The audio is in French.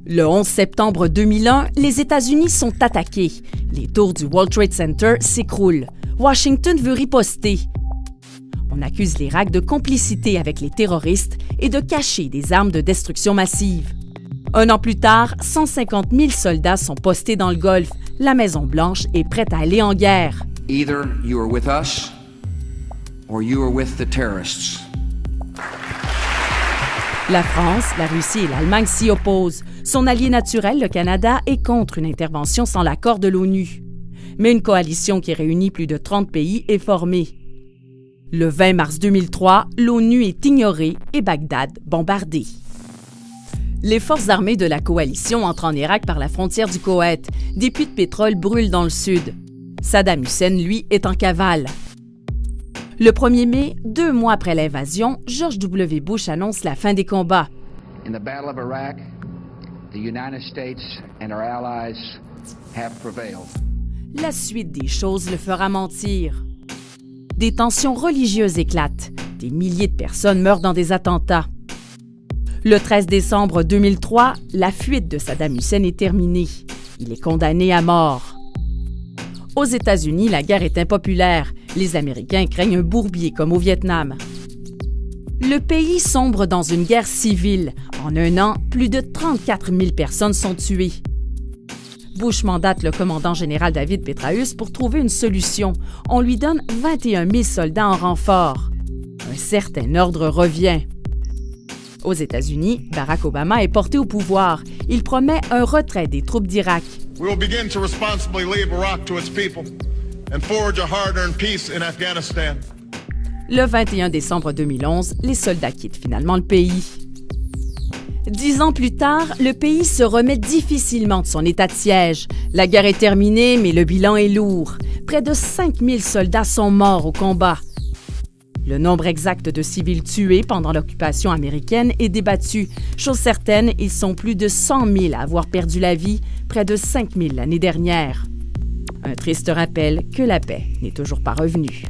Le 11 septembre 2001, les États-Unis sont attaqués. Les tours du World Trade Center s'écroulent. Washington veut riposter. On accuse l'Irak de complicité avec les terroristes et de cacher des armes de destruction massive. Un an plus tard, 150 000 soldats sont postés dans le Golfe. La Maison-Blanche est prête à aller en guerre. Either you are with us or you are with the terrorists. La France, la Russie et l'Allemagne s'y opposent. Son allié naturel, le Canada, est contre une intervention sans l'accord de l'ONU. Mais une coalition qui réunit plus de 30 pays est formée. Le 20 mars 2003, l'ONU est ignorée et Bagdad bombardée. Les forces armées de la coalition entrent en Irak par la frontière du Koweït. Des puits de pétrole brûlent dans le sud. Saddam Hussein, lui, est en cavale. Le 1er mai, 2 mois après l'invasion, George W. Bush annonce la fin des combats. In the Battle of Iraq, the United States and our allies have prevailed. La suite des choses le fera mentir. Des tensions religieuses éclatent. Des milliers de personnes meurent dans des attentats. Le 13 décembre 2003, la fuite de Saddam Hussein est terminée. Il est condamné à mort. Aux États-Unis, la guerre est impopulaire. Les Américains craignent un bourbier comme au Vietnam. Le pays sombre dans une guerre civile. En un an, plus de 34 000 personnes sont tuées. Bush mandate le commandant général David Petraeus pour trouver une solution. On lui donne 21 000 soldats en renfort. Un certain ordre revient. Aux États-Unis, Barack Obama est porté au pouvoir. Il promet un retrait des troupes d'Irak. We will begin to responsibly leave Iraq to its people and forge a hard-earned peace in Afghanistan. Le 21 décembre 2011, les soldats quittent finalement le pays. 10 ans plus tard, le pays se remet difficilement de son état de siège. La guerre est terminée, mais le bilan est lourd. Près de 5 000 soldats sont morts au combat. Le nombre exact de civils tués pendant l'occupation américaine est débattu. Chose certaine, ils sont plus de 100 000 à avoir perdu la vie, près de 5 000 l'année dernière. Un triste rappel que la paix n'est toujours pas revenue.